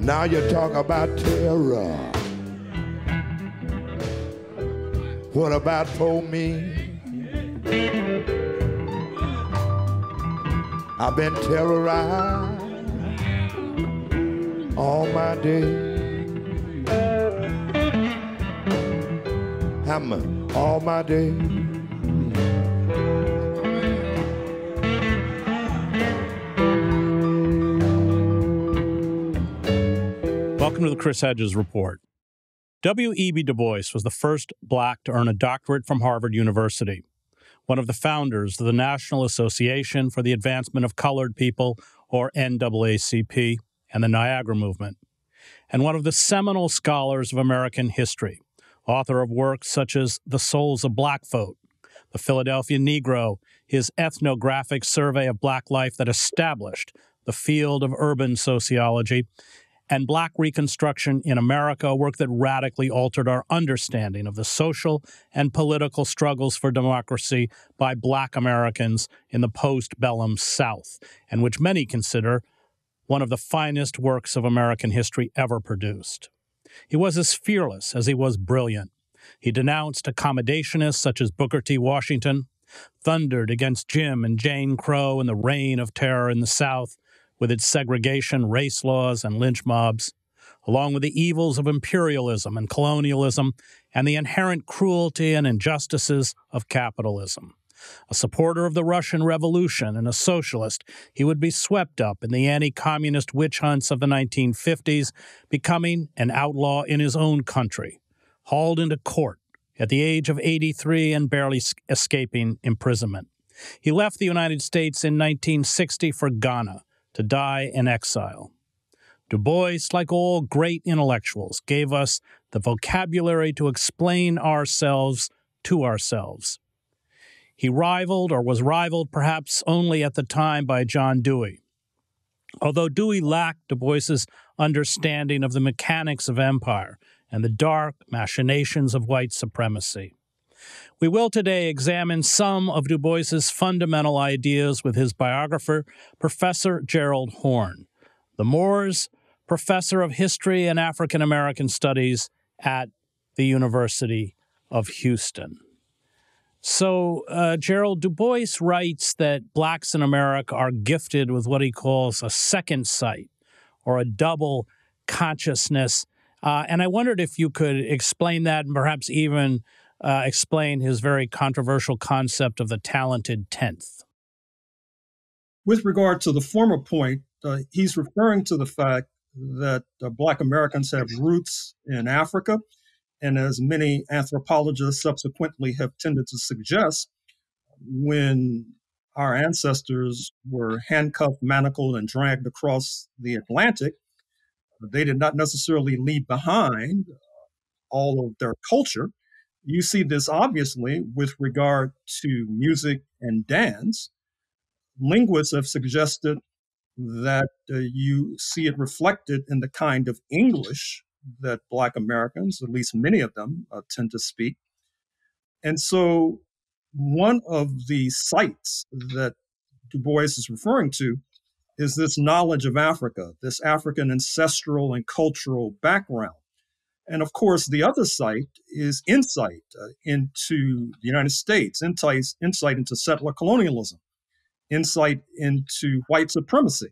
Now you talk about terror. What about for me? I've been terrorized all my day. All my day. Welcome to the Chris Hedges Report. W.E.B. Du Bois was the first black to earn a doctorate from Harvard University, one of the founders of the National Association for the Advancement of Colored People, or NAACP, and the Niagara Movement, and one of the seminal scholars of American history, author of works such as The Souls of Black Folk, The Philadelphia Negro, his ethnographic survey of black life that established the field of urban sociology, and Black Reconstruction in America, a work that radically altered our understanding of the social and political struggles for democracy by Black Americans in the post-bellum South, and which many consider one of the finest works of American history ever produced. He was as fearless as he was brilliant. He denounced accommodationists such as Booker T. Washington, thundered against Jim and Jane Crow and the reign of terror in the South, with its segregation, race laws, and lynch mobs, along with the evils of imperialism and colonialism and the inherent cruelty and injustices of capitalism. A supporter of the Russian Revolution and a socialist, he would be swept up in the anti-communist witch hunts of the 1950s, becoming an outlaw in his own country, hauled into court at the age of 83 and barely escaping imprisonment. He left the United States in 1960 for Ghana, to die in exile. Du Bois, like all great intellectuals, gave us the vocabulary to explain ourselves to ourselves. He rivaled, or was rivaled perhaps only at the time, by John Dewey. Although Dewey lacked Du Bois's understanding of the mechanics of empire and the dark machinations of white supremacy. We will today examine some of Du Bois's fundamental ideas with his biographer, Professor Gerald Horne, the Moores Professor of History and African American Studies at the University of Houston. So, Gerald, Du Bois writes that blacks in America are gifted with what he calls a second sight, or a double consciousness. And I wondered if you could explain that and perhaps even explain his very controversial concept of the talented tenth. With regard to the former point, he's referring to the fact that Black Americans have roots in Africa, and as many anthropologists subsequently have tended to suggest, when our ancestors were handcuffed, manacled, and dragged across the Atlantic, they did not necessarily leave behind all of their culture. You see this obviously with regard to music and dance. Linguists have suggested that you see it reflected in the kind of English that Black Americans, at least many of them, tend to speak. And so one of the sites that Du Bois is referring to is this knowledge of Africa, this African ancestral and cultural background. And of course, the other side is insight into the United States, insight into settler colonialism, insight into white supremacy,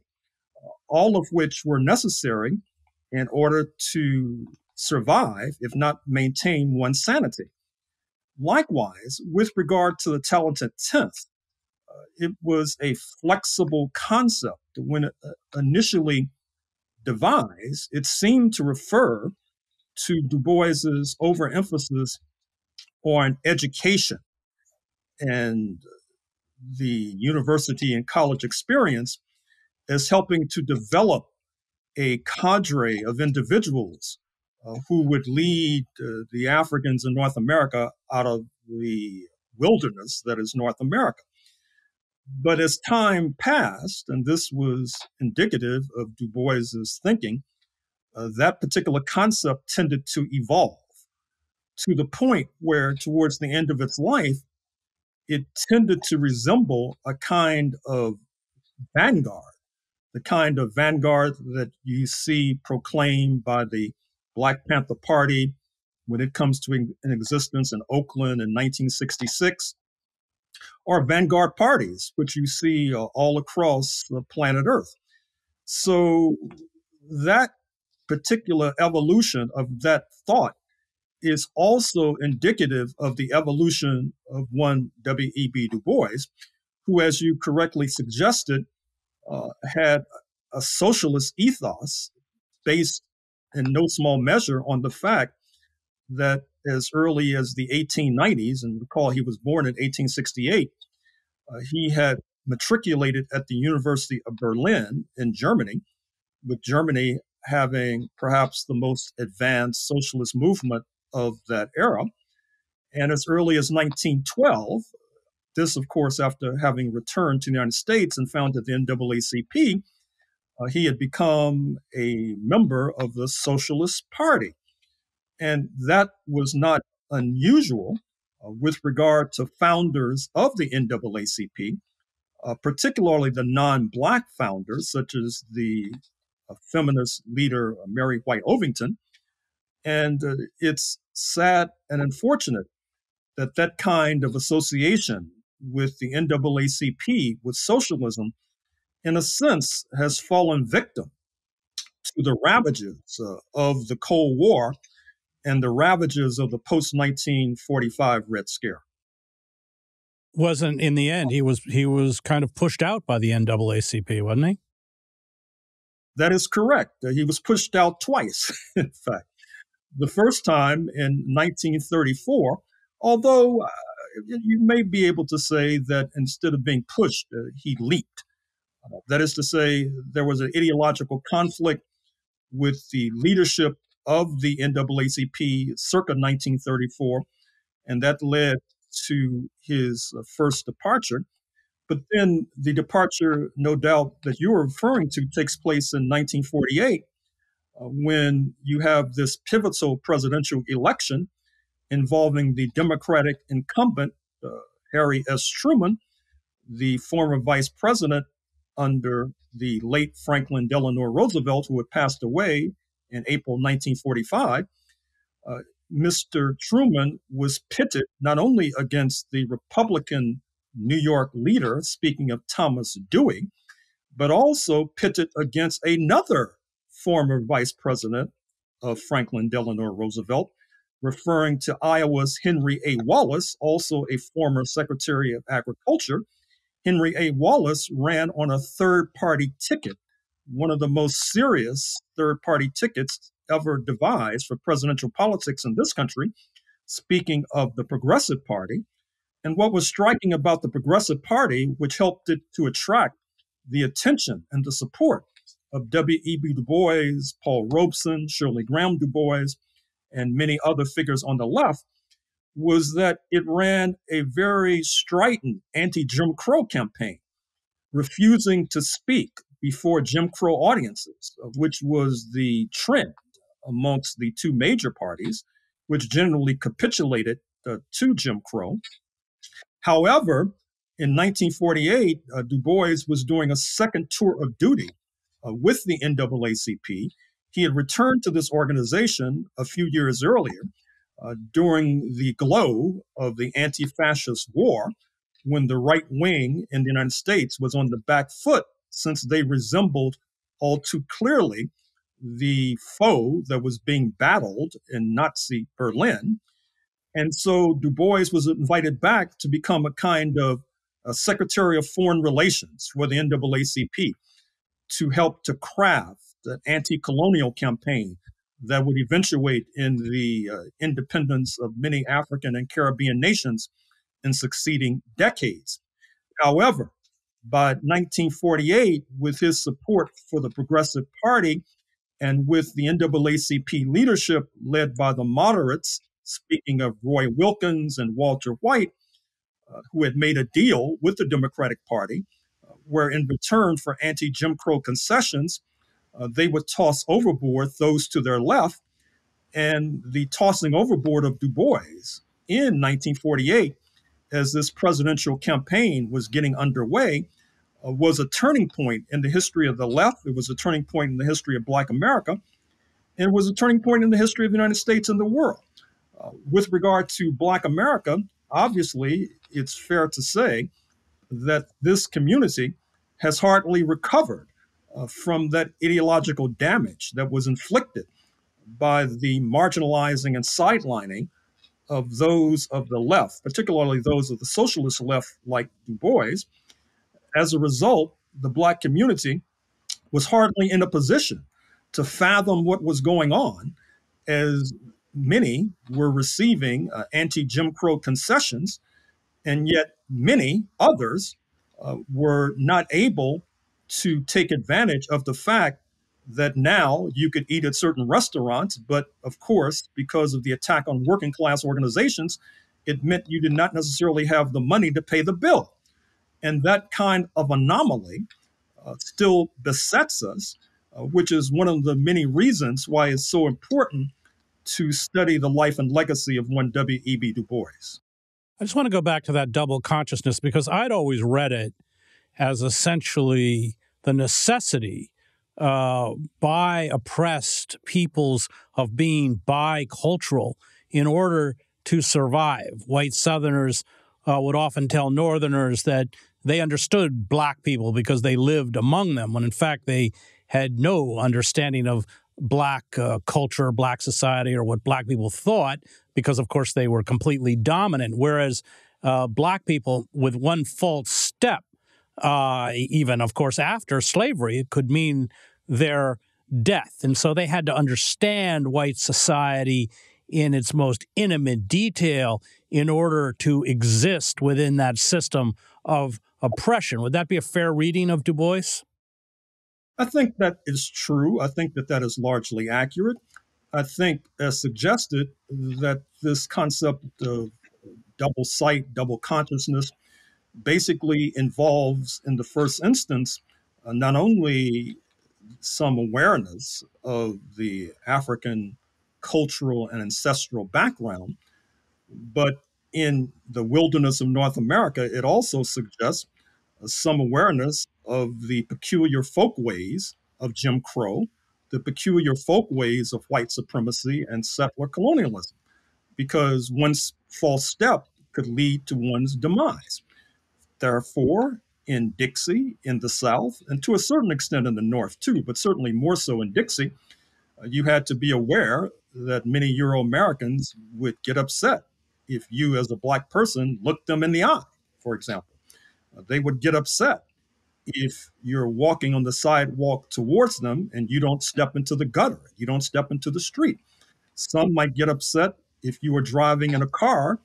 all of which were necessary in order to survive, if not maintain one's sanity. Likewise, with regard to the talented tenth, it was a flexible concept. When initially devised, it seemed to refer to Du Bois's overemphasis on education and the university and college experience as helping to develop a cadre of individuals who would lead the Africans in North America out of the wilderness that is North America. But as time passed, and this was indicative of Du Bois's thinking, that particular concept tended to evolve to the point where, towards the end of its life, it tended to resemble a kind of vanguard the kind of vanguard that you see proclaimed by the Black Panther Party when it comes to an existence in Oakland in 1966, or vanguard parties, which you see all across the planet Earth. So that particular evolution of that thought is also indicative of the evolution of one W.E.B. Du Bois, who, as you correctly suggested, had a socialist ethos based in no small measure on the fact that as early as the 1890s, and recall he was born in 1868, he had matriculated at the University of Berlin in Germany, with Germany having perhaps the most advanced socialist movement of that era. And as early as 1912, this, of course, after having returned to the United States and founded the NAACP, he had become a member of the Socialist Party. And that was not unusual with regard to founders of the NAACP, particularly the non-Black founders, such as the feminist leader Mary White Ovington. And it's sad and unfortunate that that kind of association with the NAACP, with socialism, in a sense, has fallen victim to the ravages of the Cold War and the ravages of the post-1945 Red Scare. Wasn't in the end, he was kind of pushed out by the NAACP, wasn't he? That is correct. He was pushed out twice, in fact. The first time in 1934, although you may be able to say that instead of being pushed, he leaped. That is to say, there was an ideological conflict with the leadership of the NAACP circa 1934, and that led to his first departure. But then the departure, no doubt, that you were referring to takes place in 1948, when you have this pivotal presidential election involving the Democratic incumbent, Harry S. Truman, the former vice president under the late Franklin Delano Roosevelt, who had passed away in April 1945. Mr. Truman was pitted not only against the Republican New York leader, speaking of Thomas Dewey, but also pitted against another former vice president of Franklin Delano Roosevelt, referring to Iowa's Henry A. Wallace, also a former Secretary of Agriculture. Henry A. Wallace ran on a third-party ticket, one of the most serious third-party tickets ever devised for presidential politics in this country, speaking of the Progressive Party. And what was striking about the Progressive Party, which helped it to attract the attention and the support of W.E.B. Du Bois, Paul Robeson, Shirley Graham Du Bois, and many other figures on the left, was that it ran a very strident anti-Jim Crow campaign, refusing to speak before Jim Crow audiences, which was the trend amongst the two major parties, which generally capitulated to Jim Crow. However, in 1948, Du Bois was doing a second tour of duty with the NAACP. He had returned to this organization a few years earlier during the glow of the anti-fascist war, when the right wing in the United States was on the back foot, since they resembled all too clearly the foe that was being battled in Nazi Berlin. And so Du Bois was invited back to become a kind of a Secretary of Foreign Relations for the NAACP, to help to craft an anti-colonial campaign that would eventuate in the independence of many African and Caribbean nations in succeeding decades. However, by 1948, with his support for the Progressive Party and with the NAACP leadership led by the moderates, speaking of Roy Wilkins and Walter White, who had made a deal with the Democratic Party, where in return for anti-Jim Crow concessions, they would toss overboard those to their left. And the tossing overboard of Du Bois in 1948, as this presidential campaign was getting underway, was a turning point in the history of the left. It was a turning point in the history of Black America, and it was a turning point in the history of the United States and the world. With regard to Black America, obviously, it's fair to say that this community has hardly recovered from that ideological damage that was inflicted by the marginalizing and sidelining of those of the left, particularly those of the socialist left like Du Bois. As a result, the Black community was hardly in a position to fathom what was going on, as many were receiving anti-Jim Crow concessions, and yet many others were not able to take advantage of the fact that now you could eat at certain restaurants, but of course, because of the attack on working class organizations, it meant you did not necessarily have the money to pay the bill. And that kind of anomaly still besets us, which is one of the many reasons why it's so important to study the life and legacy of one W.E.B. Du Bois. I just want to go back to that double consciousness because I'd always read it as essentially the necessity by oppressed peoples of being bicultural in order to survive. White Southerners would often tell Northerners that they understood Black people because they lived among them, when in fact they had no understanding of Black culture, Black society, or what Black people thought, because, of course, they were completely dominant. Whereas Black people, with one false step, even, of course, after slavery, it could mean their death. And so they had to understand white society in its most intimate detail in order to exist within that system of oppression. Would that be a fair reading of Du Bois? I think that is true. I think that that is largely accurate. I think, as suggested, that this concept of double sight, double consciousness, basically involves, in the first instance, not only some awareness of the African cultural and ancestral background, but in the wilderness of North America, it also suggests some awareness of the peculiar folkways of Jim Crow, the peculiar folkways of white supremacy and settler colonialism, because one's false step could lead to one's demise. Therefore, in Dixie, in the South, and to a certain extent in the North too, but certainly more so in Dixie, you had to be aware that many Euro-Americans would get upset if you, as a Black person, looked them in the eye, for example. They would get upset if you're walking on the sidewalk towards them and you don't step into the gutter, you don't step into the street. Some might get upset if you were driving in a car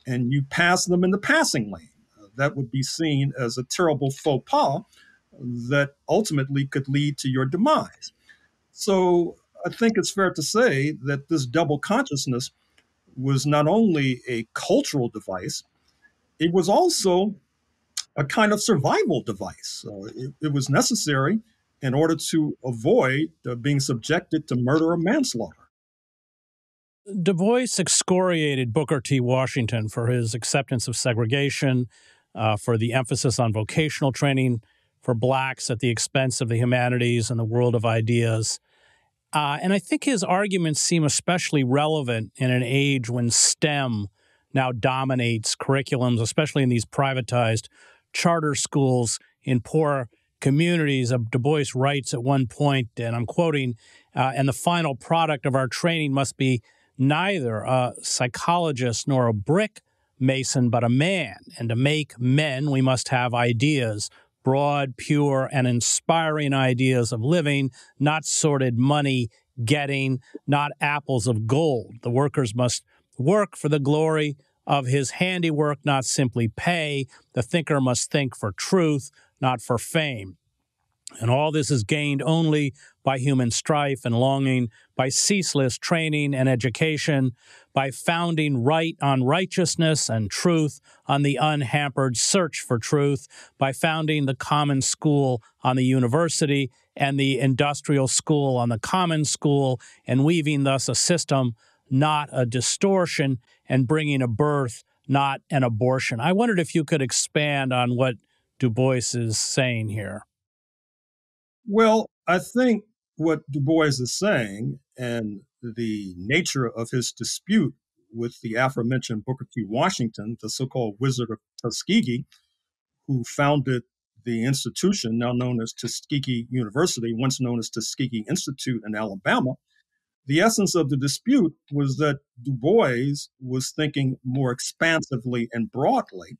and you pass them in the passing lane. That would be seen as a terrible faux pas that ultimately could lead to your demise. So I think it's fair to say that this double consciousness was not only a cultural device, it was also a kind of survival device. So it was necessary in order to avoid being subjected to murder or manslaughter. Du Bois excoriated Booker T. Washington for his acceptance of segregation, for the emphasis on vocational training for Blacks at the expense of the humanities and the world of ideas. And I think his arguments seem especially relevant in an age when STEM now dominates curriculums, especially in these privatized charter schools in poor communities. Du Bois writes at one point, and I'm quoting, and the final product of our training must be neither a psychologist nor a brick mason, but a man. And to make men, we must have ideas, broad, pure, and inspiring ideas of living, not sordid money getting, not apples of gold. The workers must work for the glory of his handiwork, not simply pay. The thinker must think for truth, not for fame. And all this is gained only by human strife and longing, by ceaseless training and education, by founding right on righteousness and truth on the unhampered search for truth, by founding the common school on the university and the industrial school on the common school, and weaving thus a system, not a distortion, and bringing a birth, not an abortion. I wondered if you could expand on what Du Bois is saying here? Well, I think what Du Bois is saying and the nature of his dispute with the aforementioned Booker T. Washington, the so-called Wizard of Tuskegee, who founded the institution now known as Tuskegee University, once known as Tuskegee Institute in Alabama. The essence of the dispute was that Du Bois was thinking more expansively and broadly,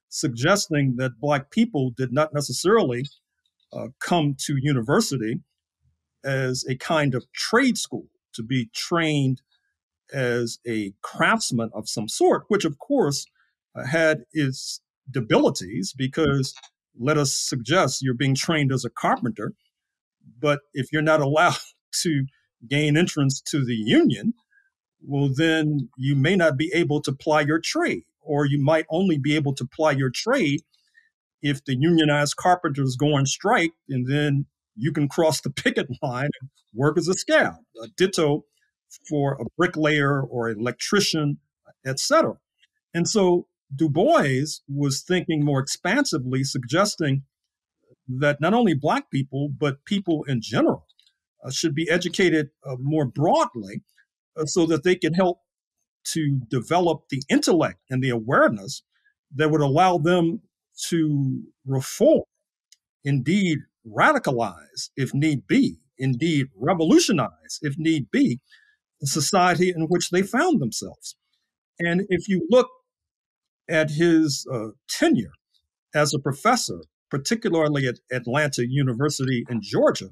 suggesting that Black people did not necessarily come to university as a kind of trade school to be trained as a craftsman of some sort, which of course had its debilities because let us suggest you're being trained as a carpenter, but if you're not allowed to gain entrance to the union, well, then you may not be able to ply your trade, or you might only be able to ply your trade if the unionized carpenters go on strike, and then you can cross the picket line and work as a scab. Ditto for a bricklayer or electrician, etc. And so Du Bois was thinking more expansively, suggesting that not only Black people, but people in general should be educated more broadly so that they can help to develop the intellect and the awareness that would allow them to reform, indeed radicalize if need be, indeed revolutionize if need be, the society in which they found themselves. And if you look at his tenure as a professor, particularly at Atlanta University in Georgia,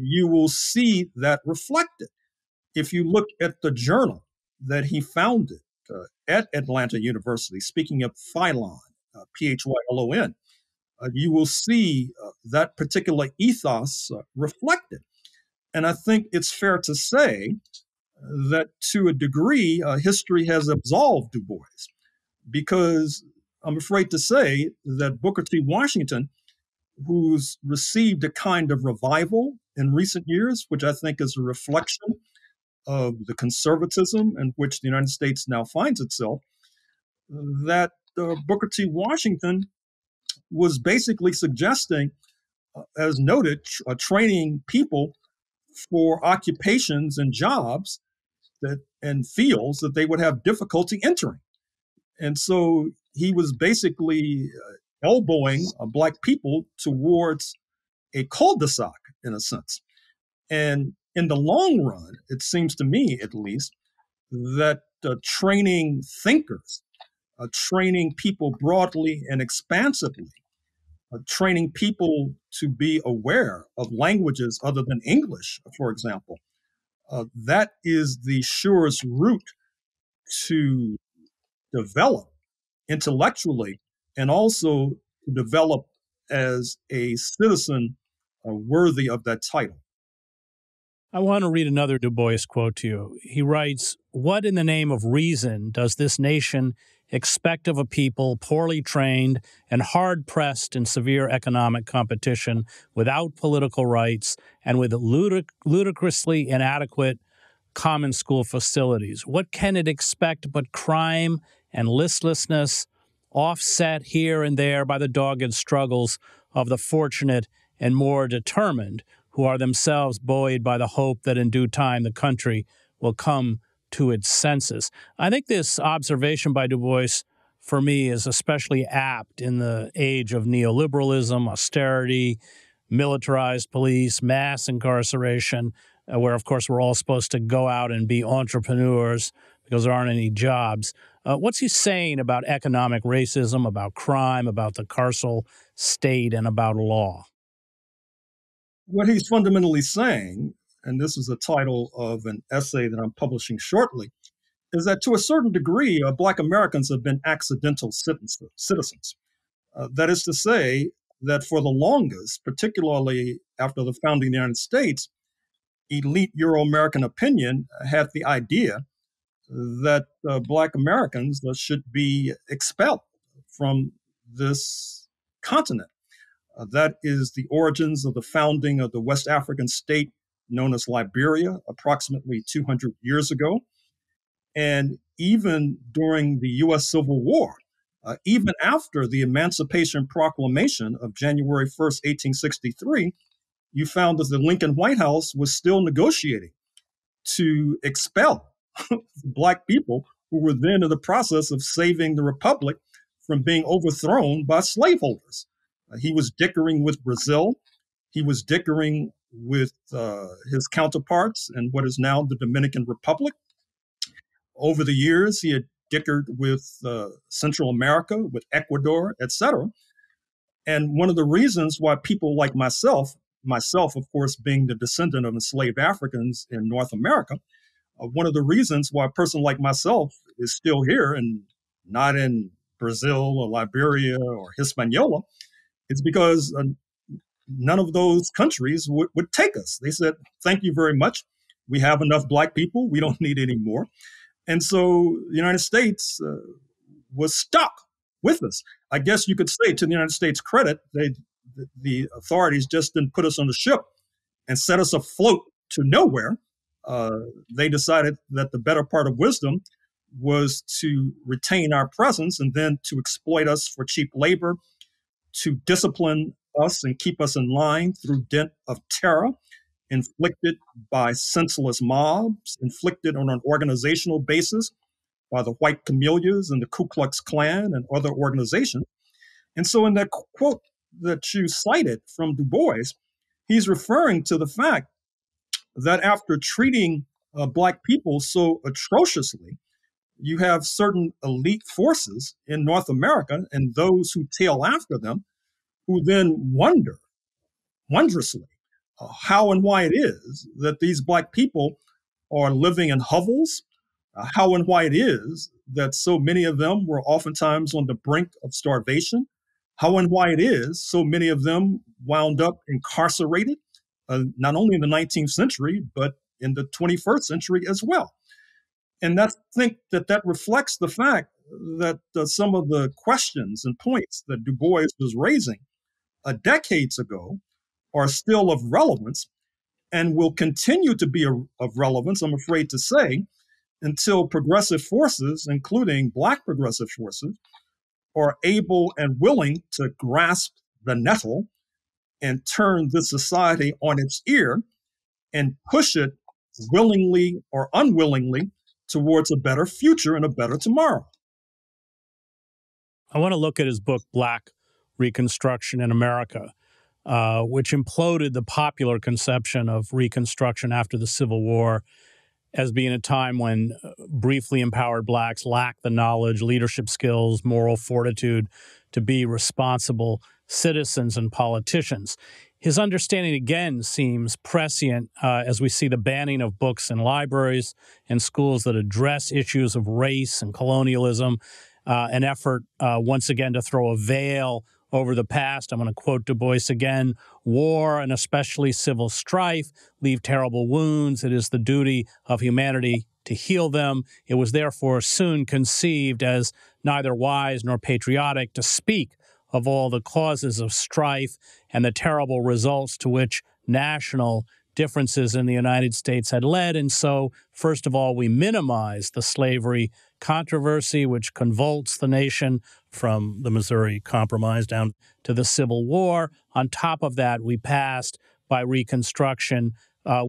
you will see that reflected. If you look at the journal that he founded at Atlanta University, speaking of Phylon, Phylon, you will see that particular ethos reflected. And I think it's fair to say that to a degree, history has absolved Du Bois, because I'm afraid to say that Booker T. Washington, who's received a kind of revival in recent years, which I think is a reflection of the conservatism in which the United States now finds itself, that Booker T. Washington was basically suggesting, as noted, training people for occupations and jobs that and fields that they would have difficulty entering. And so he was basically elbowing Black people towards a cul-de-sac, in a sense. And in the long run, it seems to me, at least, that training thinkers, training people broadly and expansively, training people to be aware of languages other than English, for example, that is the surest route to develop intellectually and also to develop as a citizen worthy of that title. I want to read another Du Bois quote to you. He writes, "What in the name of reason does this nation expect of a people poorly trained and hard-pressed in severe economic competition without political rights and with ludicrously inadequate common school facilities? What can it expect but crime and listlessness, offset here and there by the dogged struggles of the fortunate and more determined, who are themselves buoyed by the hope that in due time the country will come to its senses?" I think this observation by Du Bois, for me, is especially apt in the age of neoliberalism, austerity, militarized police, mass incarceration, where, of course, we're all supposed to go out and be entrepreneurs because there aren't any jobs. What's he saying about economic racism, about crime, about the carceral state, and about law? What he's fundamentally saying, and this is the title of an essay that I'm publishing shortly, is that to a certain degree, Black Americans have been accidental citizens. That is to say, that for the longest, particularly after the founding of the United States, elite Euro-American opinion had the idea that Black Americans should be expelled from this continent. That is the origins of the founding of the West African state known as Liberia, approximately 200 years ago. And even during the U.S. Civil War, Even after the Emancipation Proclamation of January 1st, 1863, you found that the Lincoln White House was still negotiating to expel Black people who were then in the process of saving the Republic from being overthrown by slaveholders. He was dickering with Brazil. He was dickering with his counterparts in what is now the Dominican Republic. Over the years, he had dickered with Central America, with Ecuador, etc. And one of the reasons why people like myself, of course, being the descendant of enslaved Africans in North America, one of the reasons why a person like myself is still here and not in Brazil or Liberia or Hispaniola is because none of those countries would take us. They said, thank you very much. We have enough Black people. We don't need any more. And so the United States was stuck with us. I guess you could say, to the United States' credit, the authorities just didn't put us on the ship and set us afloat to nowhere. They decided that the better part of wisdom was to retain our presence and then to exploit us for cheap labor, to discipline us and keep us in line through dint of terror inflicted by senseless mobs, inflicted on an organizational basis by the White Camellias and the Ku Klux Klan and other organizations. And so in that quote that you cited from Du Bois, he's referring to the fact that after treating Black people so atrociously, you have certain elite forces in North America and those who tail after them who then wonder wondrously how and why it is that these Black people are living in hovels, how and why it is that so many of them were oftentimes on the brink of starvation, how and why it is so many of them wound up incarcerated, not only in the 19th century, but in the 21st century as well. And I think that reflects the fact that some of the questions and points that Du Bois was raising decades ago are still of relevance and will continue to be of relevance, I'm afraid to say, until progressive forces, including Black progressive forces, are able and willing to grasp the nettle and turn this society on its ear and push it willingly or unwillingly towards a better future and a better tomorrow. I want to look at his book, Black Reconstruction in America, which imploded the popular conception of Reconstruction after the Civil War as being a time when briefly empowered Blacks lacked the knowledge, leadership skills, moral fortitude to be responsible citizens and politicians. His understanding, again, seems prescient as we see the banning of books in libraries and schools that address issues of race and colonialism, an effort, once again, to throw a veil over the past. I'm going to quote Du Bois again. War, and especially civil strife, leave terrible wounds. It is the duty of humanity to heal them. It was therefore soon conceived as neither wise nor patriotic to speak of all the causes of strife and the terrible results to which national differences in the United States had led. And so, first of all, we minimize the slavery controversy, which convulsed the nation from the Missouri Compromise down to the Civil War. On top of that, we passed by Reconstruction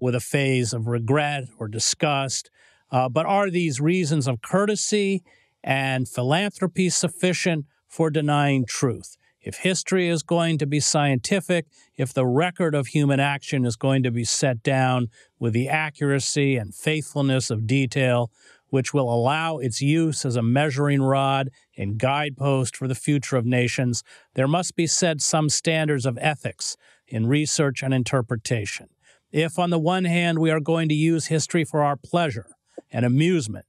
with a phase of regret or disgust. But are these reasons of courtesy and philanthropy sufficient for denying truth? If history is going to be scientific, if the record of human action is going to be set down with the accuracy and faithfulness of detail, which will allow its use as a measuring rod and guidepost for the future of nations, there must be set some standards of ethics in research and interpretation. If, on the one hand, we are going to use history for our pleasure and amusement,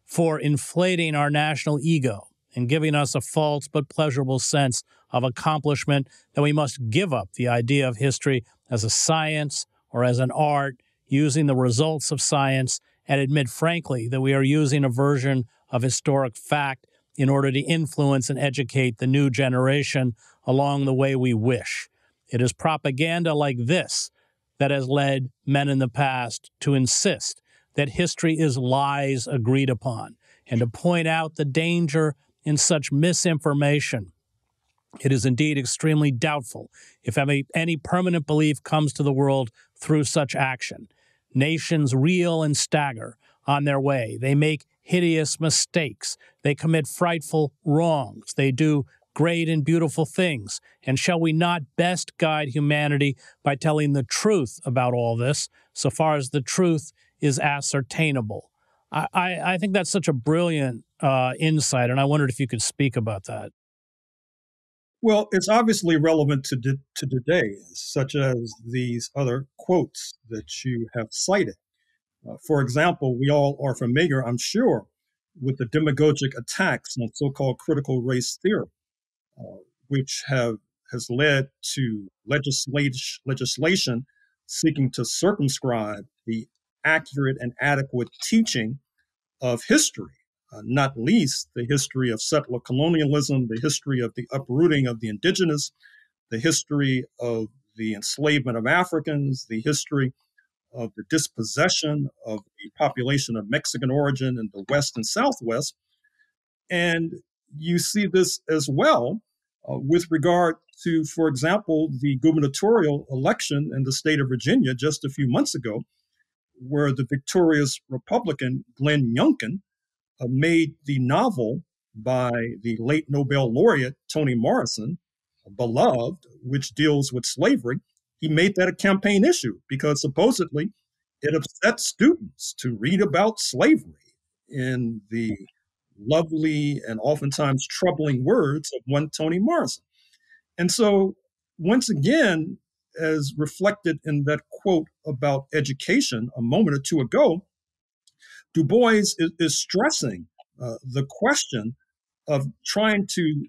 for inflating our national ego and giving us a false but pleasurable sense of accomplishment, then we must give up the idea of history as a science or as an art, using the results of science, and admit frankly that we are using a version of historic fact in order to influence and educate the new generation along the way we wish. It is propaganda like this that has led men in the past to insist that history is lies agreed upon and to point out the danger in such misinformation. It is indeed extremely doubtful if any permanent belief comes to the world through such action. Nations reel and stagger on their way. They make hideous mistakes. They commit frightful wrongs. They do great and beautiful things. And shall we not best guide humanity by telling the truth about all this, so far as the truth is ascertainable? I think that's such a brilliant insight, and I wondered if you could speak about that. Well, it's obviously relevant to today, such as these other quotes that you have cited. For example, we all are familiar, I'm sure, with the demagogic attacks on so-called critical race theory, which has led to legislation seeking to circumscribe the accurate and adequate teaching of history, not least the history of settler colonialism, the history of the uprooting of the indigenous, the history of the enslavement of Africans, the history of the dispossession of the population of Mexican origin in the West and Southwest. And you see this as well with regard to, for example, the gubernatorial election in the state of Virginia just a few months ago, where the victorious Republican Glenn Youngkin made the novel by the late Nobel laureate Toni Morrison, Beloved, which deals with slavery. He made that a campaign issue because supposedly it upset students to read about slavery in the lovely and oftentimes troubling words of one Toni Morrison. And so, once again, as reflected in that quote about education a moment or two ago, Du Bois is stressing the question of trying to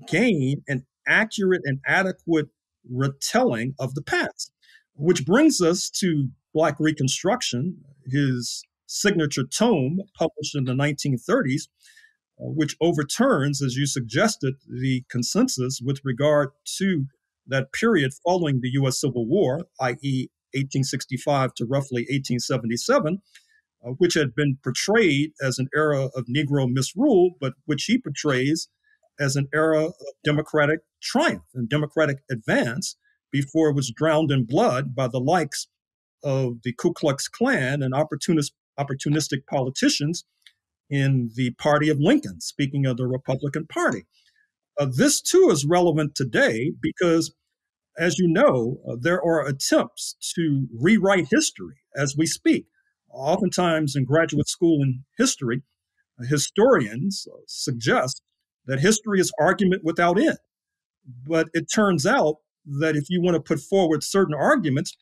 gain an accurate and adequate retelling of the past, which brings us to Black Reconstruction, his signature tome published in the 1930s, which overturns, as you suggested, the consensus with regard to that period following the U.S. Civil War, i.e., 1865 to roughly 1877, which had been portrayed as an era of Negro misrule, but which he portrays as an era of democratic triumph and democratic advance before it was drowned in blood by the likes of the Ku Klux Klan and opportunistic politicians in the party of Lincoln, speaking of the Republican Party. This, too, is relevant today because, as you know, there are attempts to rewrite history as we speak. Oftentimes in graduate school in history, historians suggest that history is argument without end. But it turns out that if you want to put forward certain arguments,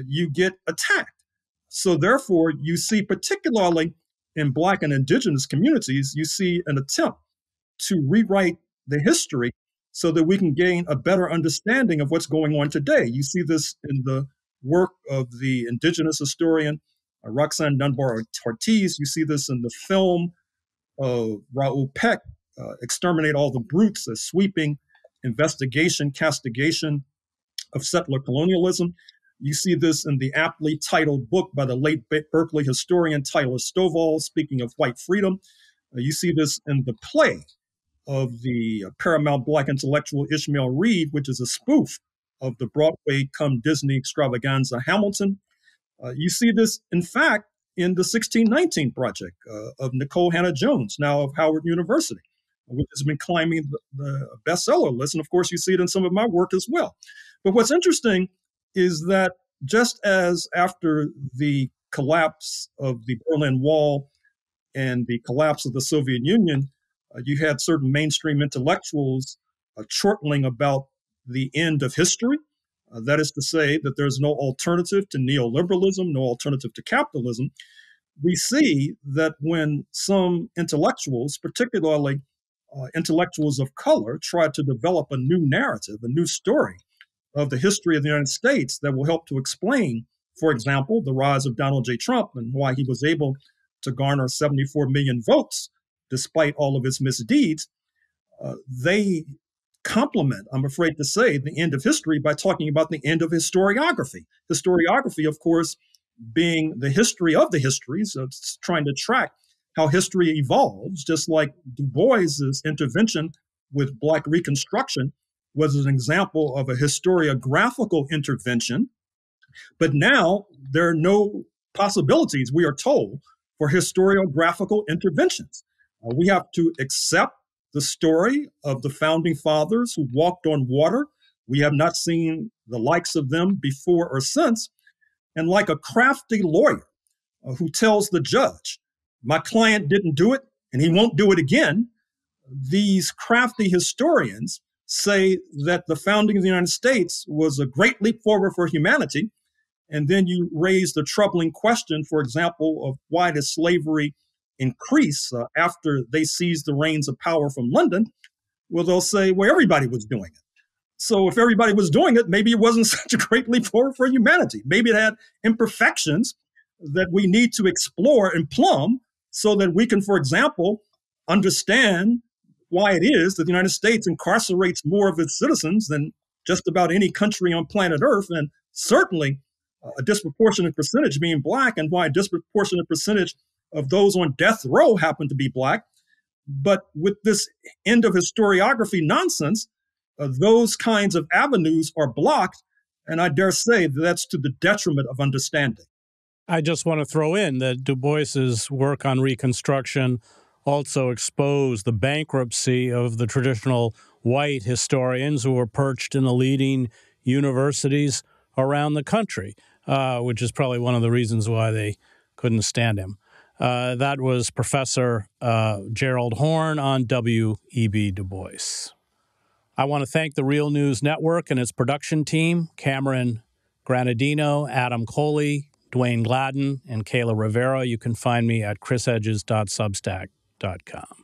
you get attacked. So therefore, you see, particularly in Black and Indigenous communities, you see an attempt to rewrite the history so that we can gain a better understanding of what's going on today. You see this in the work of the Indigenous historian Roxanne Dunbar Ortiz. You see this in the film of Raoul Peck, Exterminate All the Brutes, a sweeping investigation, castigation of settler colonialism. You see this in the aptly titled book by the late Berkeley historian Tyler Stovall, speaking of white freedom. You see this in the play of the Paramount Black intellectual Ishmael Reed, which is a spoof of the Broadway come Disney extravaganza Hamilton. You see this, in fact, in the 1619 Project of Nicole Hannah-Jones, now of Howard University, which has been climbing the bestseller list. And of course, you see it in some of my work as well. But what's interesting is that just as after the collapse of the Berlin Wall and the collapse of the Soviet Union, you had certain mainstream intellectuals chortling about the end of history. That is to say that there's no alternative to neoliberalism, no alternative to capitalism. We see that when some intellectuals, particularly intellectuals of color, try to develop a new narrative, a new story of the history of the United States that will help to explain, for example, the rise of Donald J. Trump and why he was able to garner 74 million votes despite all of his misdeeds, they complement, I'm afraid to say, the end of history by talking about the end of historiography. Historiography, of course, being the history of the histories, so it's trying to track how history evolves, just like Du Bois's intervention with Black Reconstruction was an example of a historiographical intervention. But now there are no possibilities, we are told, for historiographical interventions. We have to accept the story of the founding fathers who walked on water. We have not seen the likes of them before or since. And like a crafty lawyer who tells the judge, my client didn't do it and he won't do it again, these crafty historians say that the founding of the United States was a great leap forward for humanity. And then you raise the troubling question, for example, of why did slavery increase after they seized the reins of power from London? Well, they'll say, well, everybody was doing it. So if everybody was doing it, maybe it wasn't such a great leap forward for humanity. Maybe it had imperfections that we need to explore and plumb so that we can, for example, understand why it is that the United States incarcerates more of its citizens than just about any country on planet Earth, and certainly a disproportionate percentage being Black, and why a disproportionate percentage of those on death row happen to be Black. But with this end of historiography nonsense, those kinds of avenues are blocked, and I dare say that's to the detriment of understanding. I just want to throw in that Du Bois's work on Reconstruction also exposed the bankruptcy of the traditional white historians who were perched in the leading universities around the country, which is probably one of the reasons why they couldn't stand him. That was Professor Gerald Horne on W.E.B. Du Bois. I want to thank the Real News Network and its production team, Cameron Granadino, Adam Coley, Dwayne Gladden, and Kayla Rivera. You can find me at chrishedges.substack.com.